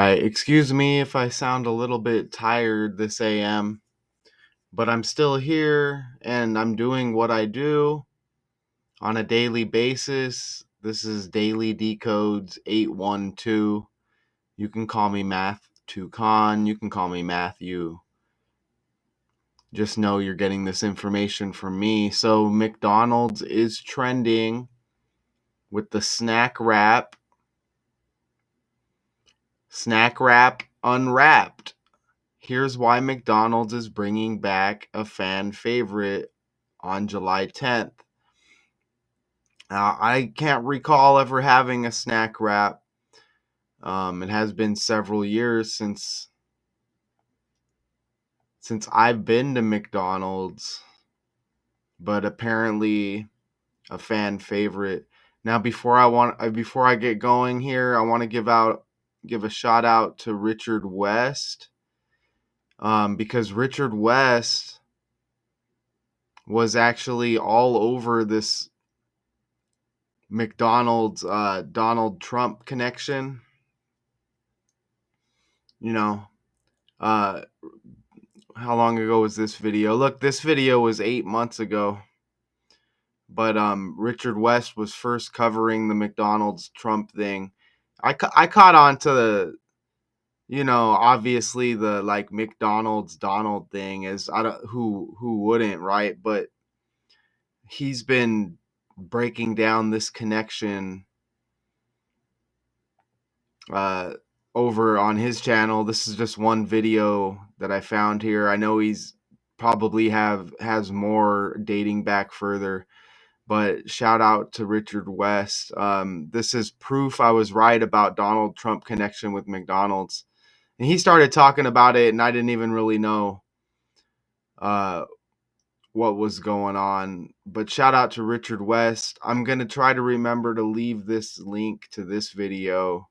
right, excuse me if I sound a little bit tired this AM, but I'm still here and I'm doing what I do on a daily basis. This is Daily Decodes 812. You can call me Math Toucan, you can call me Matthew. Just know you're getting this information from me. So, McDonald's is trending with the snack wrap unwrapped. Here's why McDonald's is bringing back a fan favorite on July 10th. I can't recall ever having a snack wrap. It has been several years since I've been to McDonald's, but apparently a fan favorite. Now, before I get going here, I want to give a shout out to Richard West, because Richard West was actually all over this McDonald's Donald Trump connection. You know, uh, how long ago was this video? Look, this video was 8 months ago. But Richard West was first covering the McDonald's Trump thing. I caught on to obviously the like McDonald's Donald thing, as I don't who wouldn't, right? But he's been breaking down this connection uh, over on his channel. This is just one video that I found here. I know he's probably has more dating back further, but shout out to Richard West. This is proof I was right about Donald Trump connection with McDonald's. And he started talking about it, and I didn't even really know what was going on. But shout out to Richard West. I'm going to try to remember to leave this link to this video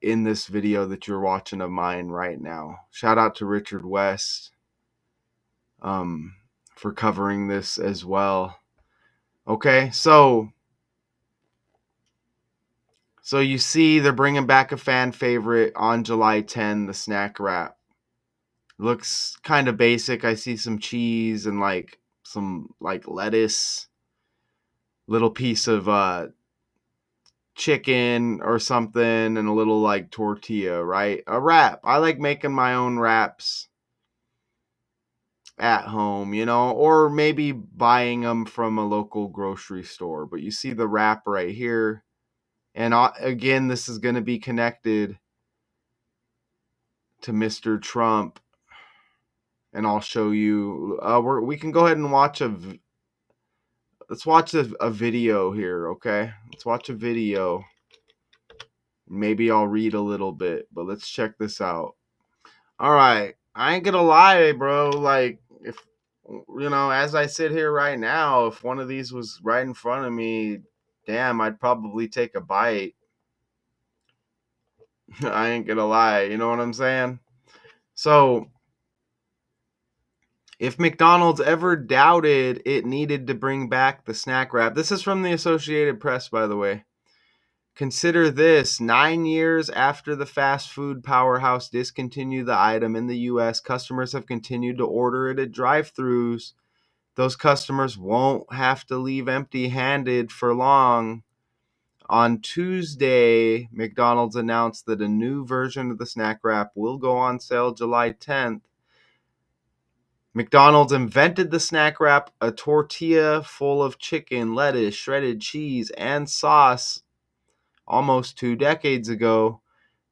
in this video that you're watching of mine right now. Shout out to Richard West for covering this as well. Okay, so you see they're bringing back a fan favorite on July 10, the snack wrap. Looks kind of basic. I see some cheese and like some like lettuce, little piece of chicken or something, and a little like tortilla, right? A wrap. I like making my own wraps at home, or maybe buying them from a local grocery store. But you see the wrap right here. And again, this is going to be connected to Mr. Trump. And I'll show you. We can go ahead and let's watch a video here, okay? Let's watch a video. Maybe I'll read a little bit, but let's check this out. All right. I ain't gonna lie, bro. Like, if, as I sit here right now, if one of these was right in front of me, damn, I'd probably take a bite. I ain't gonna lie. You know what I'm saying? So, if McDonald's ever doubted it needed to bring back the snack wrap, this is from the Associated Press, by the way. Consider this: 9 years after the fast food powerhouse discontinued the item in the U.S., customers have continued to order it at drive-thrus. Those customers won't have to leave empty-handed for long. On Tuesday, McDonald's announced that a new version of the snack wrap will go on sale July 10th. McDonald's invented the snack wrap, a tortilla full of chicken, lettuce, shredded cheese, and sauce almost 2 decades ago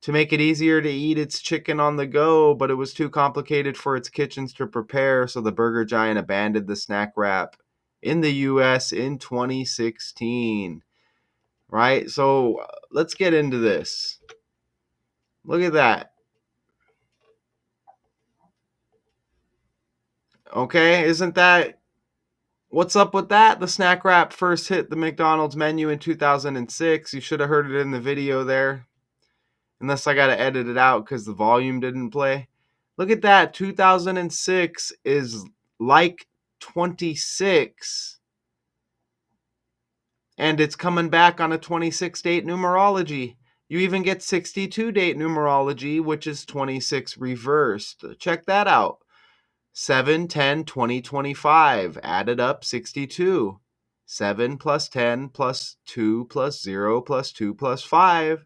to make it easier to eat its chicken on the go, but it was too complicated for its kitchens to prepare, so the burger giant abandoned the snack wrap in the US in 2016. Right? So let's get into this. Look at that. Okay, isn't that what's up with that? The snack wrap first hit the McDonald's menu in 2006. You should have heard it in the video there. Unless I got to edit it out because the volume didn't play. Look at that. 2006 is like 26. And it's coming back on a 26 date numerology. You even get 62 date numerology, which is 26 reversed. Check that out. 7, 10, 20, 25. Added up, 62. 7 plus 10 plus 2 plus 0 plus 2 plus 5.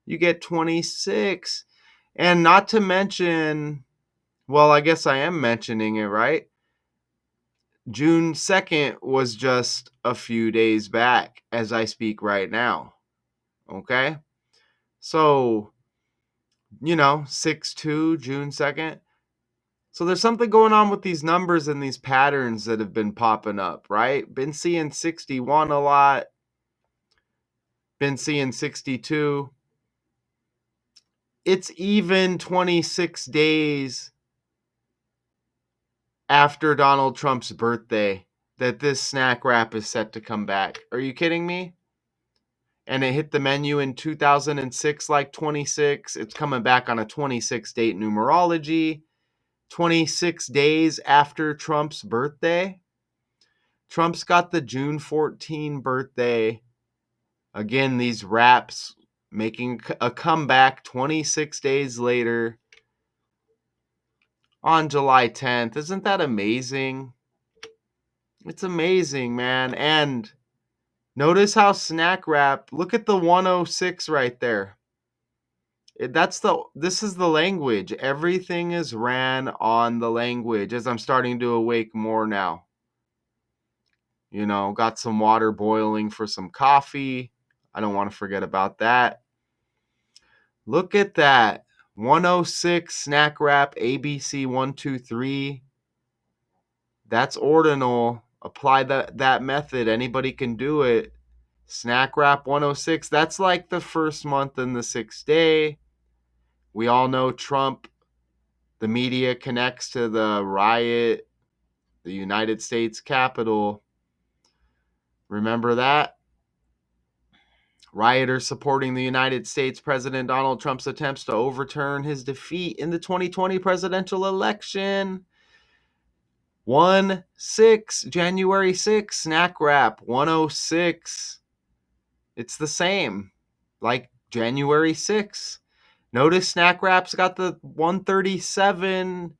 You get 26. And not to mention, well, I guess I am mentioning it, right? June 2nd was just a few days back as I speak right now. Okay? So, 6/2, June 2nd. So there's something going on with these numbers and these patterns that have been popping up, right? Been seeing 61 a lot, been seeing 62. It's even 26 days after Donald Trump's birthday that this snack wrap is set to come back. Are you kidding me? And it hit the menu in 2006 like 26. It's coming back on a 26 date numerology. 26 days after Trump's birthday. Trump's got the June 14 birthday. Again, these wraps making a comeback 26 days later on July 10th. Isn't that amazing? It's amazing, man. And notice how snack wrap, look at the 106 right there. This is the language. Everything is ran on the language as I'm starting to awake more now. Got some water boiling for some coffee. I don't want to forget about that. Look at that. 106 snack wrap ABC 123. That's ordinal. Apply that method. Anybody can do it. Snack wrap 106. That's like the first month and the 6th day. We all know Trump, the media connects to the riot, the United States Capitol. Remember that? Rioters supporting the United States President Donald Trump's attempts to overturn his defeat in the 2020 presidential election. 1/6, January 6th, snack wrap, 106. It's the same, like January 6th. Notice snack wrap's got the 137.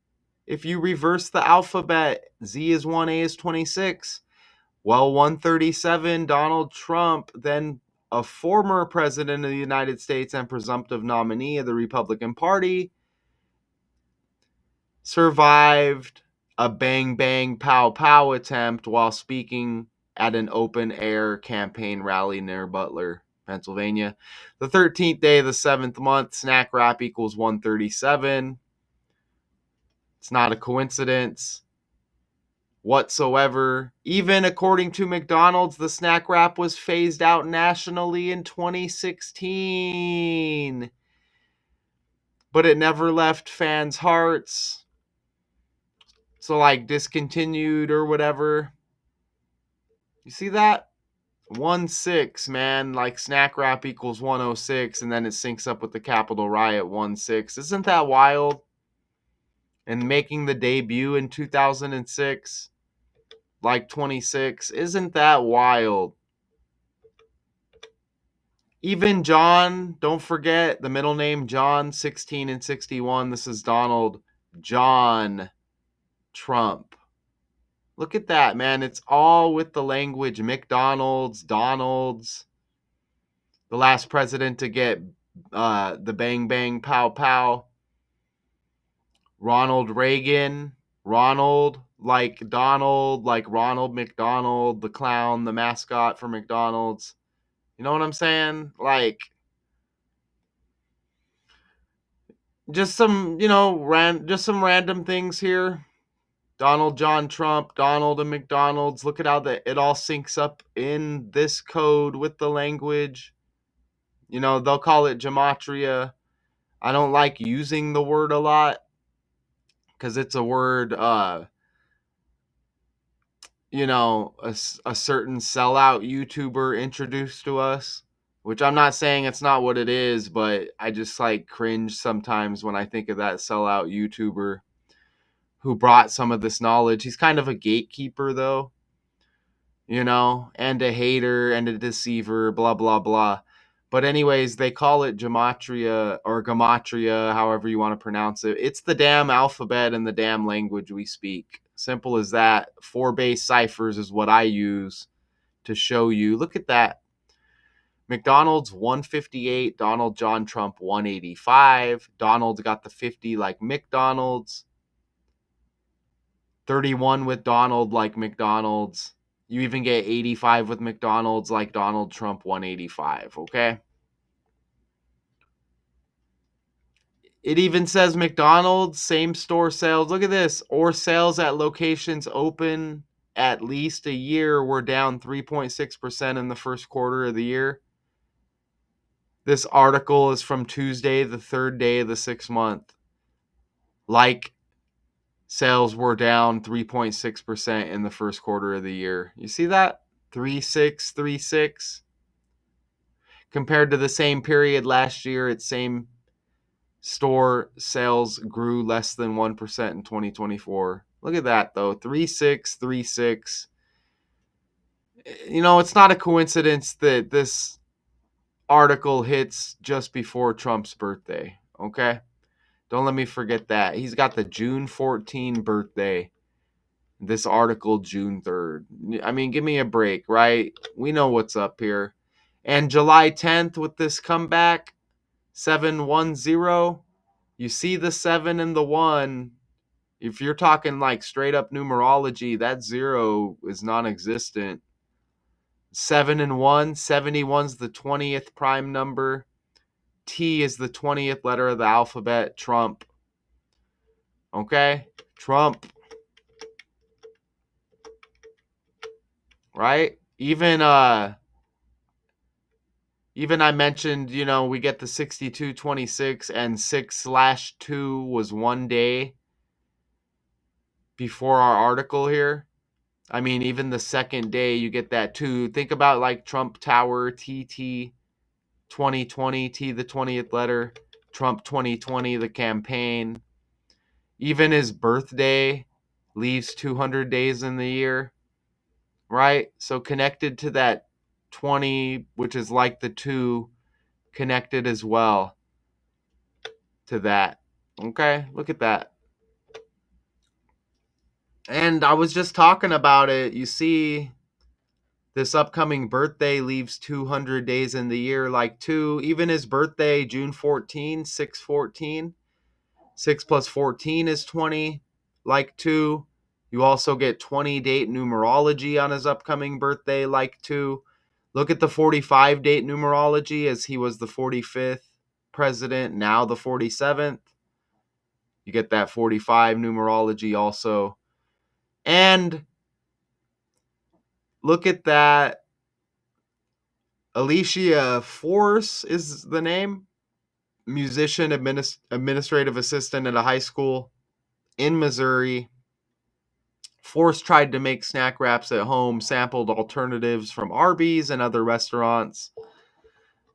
If you reverse the alphabet, Z is 1, A is 26. Well, 137, Donald Trump, then a former president of the United States and presumptive nominee of the Republican Party, survived a bang bang pow pow attempt while speaking at an open air campaign rally near Butler, Pennsylvania. The 13th day of the 7th month, snack wrap equals 137. It's not a coincidence whatsoever. Even according to McDonald's, the snack wrap was phased out nationally in 2016. But it never left fans' hearts. So, like, discontinued or whatever. You see that? 1/6, man. Like, snack wrap equals 106, and then it syncs up with the Capitol riot 1/6. Isn't that wild? And making the debut in 2006, like 26. Isn't that wild? Even John, don't forget the middle name John, 16 and 61. This is Donald John Trump. Look at that, man. It's all with the language. McDonald's, Donald's. The last president to get the bang bang pow pow. Ronald Reagan. Ronald, like Donald, like Ronald McDonald, the clown, the mascot for McDonald's. You know what I'm saying? Like, just some, just some random things here. Donald John Trump, Donald and McDonald's. Look at how it all syncs up in this code with the language. They'll call it gematria. I don't like using the word a lot because it's a word, a certain sellout YouTuber introduced to us, which I'm not saying it's not what it is, but I just like cringe sometimes when I think of that sellout YouTuber who brought some of this knowledge. He's kind of a gatekeeper, though, and a hater and a deceiver, blah, blah, blah. But anyways, they call it gematria or gematria, however you want to pronounce it. It's the damn alphabet and the damn language we speak. Simple as that. 4 base ciphers is what I use to show you. Look at that. McDonald's 158, Donald John Trump 185. Donald got the 50 like McDonald's. 31 with Donald like McDonald's. You even get 85 with McDonald's like Donald Trump 185, okay? It even says McDonald's, same store sales. Look at this. Or sales at locations open at least a year were down 3.6% in the first quarter of the year. This article is from Tuesday, the third day of the 6th month. Like sales were down 3.6% in the first quarter of the year. You see that? 3636 compared to the same period last year. Its same store sales grew less than 1% in 2024. Look at that though. 3636. You know, it's not a coincidence that this article hits just before Trump's birthday, okay? Don't let me forget that. He's got the June 14 birthday. This article, June 3rd. I mean, give me a break, right? We know what's up here. And July 10th with this comeback, 710. You see the 7 and the 1. If you're talking like straight up numerology, that 0 is non existent. 7 and 1, 71's the 20th prime number. T is the 20th letter of the alphabet. Trump. Okay? Trump. Right? Even I mentioned, you know, we get the 6226 and 6/2 was one day before our article here. I mean, even the second day you get that too. Think about like Trump Tower, TT 2020, T the 20th letter, Trump 2020, the campaign. Even his birthday leaves 200 days in the year, right? So connected to that 20, which is like the 2, connected as well to that. Okay, look at that. And I was just talking about it. You see, this upcoming birthday leaves 200 days in the year, like 2. Even his birthday, June 14, 6/14. 6 plus 14 is 20, like 2. You also get 20 date numerology on his upcoming birthday, like 2. Look at the 45 date numerology as he was the 45th president, now the 47th. You get that 45 numerology also. And look at that. Alicia Force is the name. Musician, administrative assistant at a high school in Missouri. Force tried to make snack wraps at home, sampled alternatives from Arby's and other restaurants,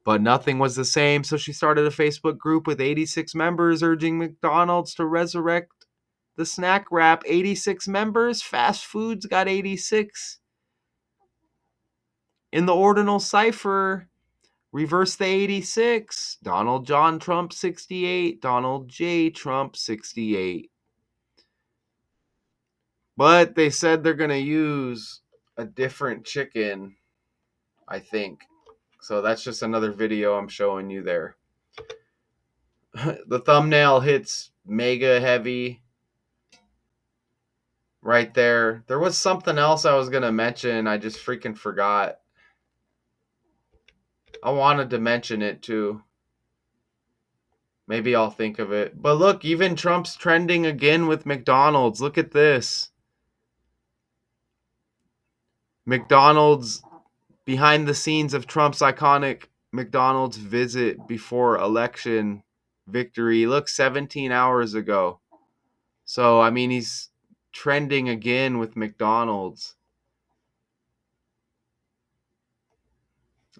but nothing was the same. So she started a Facebook group with 86 members urging McDonald's to resurrect the snack wrap. 86 members? Fast Foods got 86. In the ordinal cipher, reverse the 86. Donald John Trump 68. Donald J. Trump 68. But they said they're going to use a different chicken, I think. So that's just another video I'm showing you there. The thumbnail hits mega heavy right there. There was something else I was going to mention. I just freaking forgot. I wanted to mention it too. Maybe I'll think of it. But look, even Trump's trending again with McDonald's. Look at this. McDonald's behind the scenes of Trump's iconic McDonald's visit before election victory. Look, 17 hours ago. So, I mean, he's trending again with McDonald's.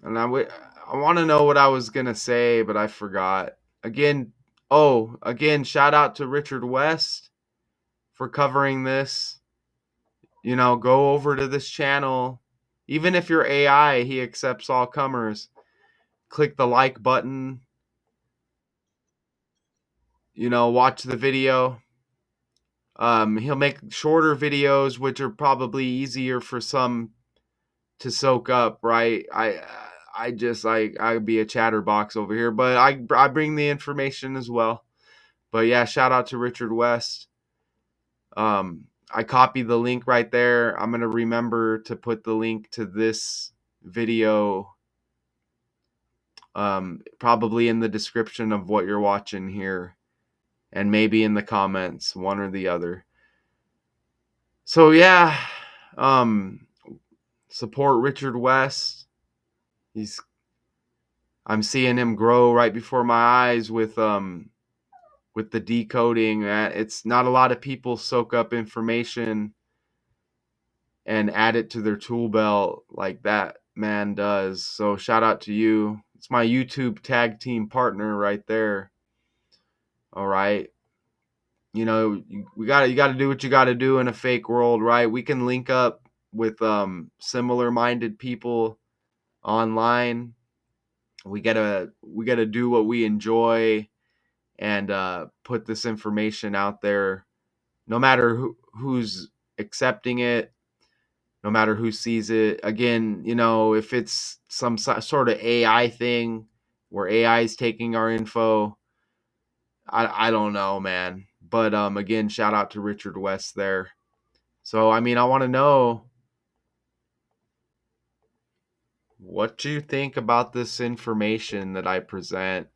And I want to know what I was going to say, but I forgot. Again, shout out to Richard West for covering this. You know, go over to this channel. Even if you're AI, he accepts all comers. click the like button, watch the video. He'll make shorter videos, which are probably easier for some to soak up, right? I just like I'd be a chatterbox over here, but I bring the information as well. But yeah, shout out to Richard West. I copied the link right there. I'm gonna remember to put the link to this video, probably in the description of what you're watching here, and maybe in the comments, one or the other. So yeah, um, support Richard West. He's I'm seeing him grow right before my eyes with the decoding. It's not a lot of people soak up information and add it to their tool belt like that man does. So shout out to you. It's my YouTube tag team partner right there. All right. You got to do what you got to do in a fake world, right? We can link up with similar minded people online. We got to do what we enjoy and put this information out there, no matter who's accepting it, no matter who sees it. Again, if it's some sort of AI thing where AI is taking our info, I don't know, man. But again, shout out to Richard West there. So I mean, I want to know, what do you think about this information that I present?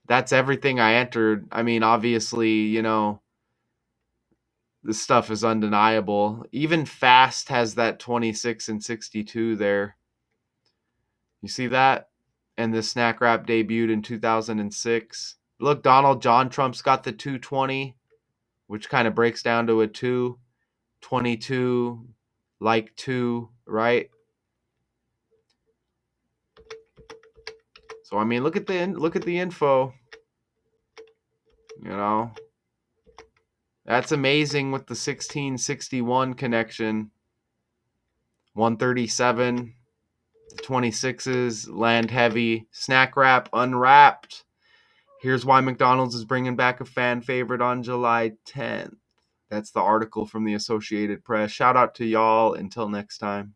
That's everything I entered. I mean, obviously, this stuff is undeniable. Even Fast has that 26 and 62 there. You see that? And the snack wrap debuted in 2006. Look, Donald John Trump's got the 220, which kind of breaks down to a 2, 22, like 2, right? So I mean, look at the info. You know, that's amazing with the 1661 connection. 137, 26s, land heavy, snack wrap, unwrapped. Here's why McDonald's is bringing back a fan favorite on July 10th. That's the article from the Associated Press. Shout out to y'all. Until next time.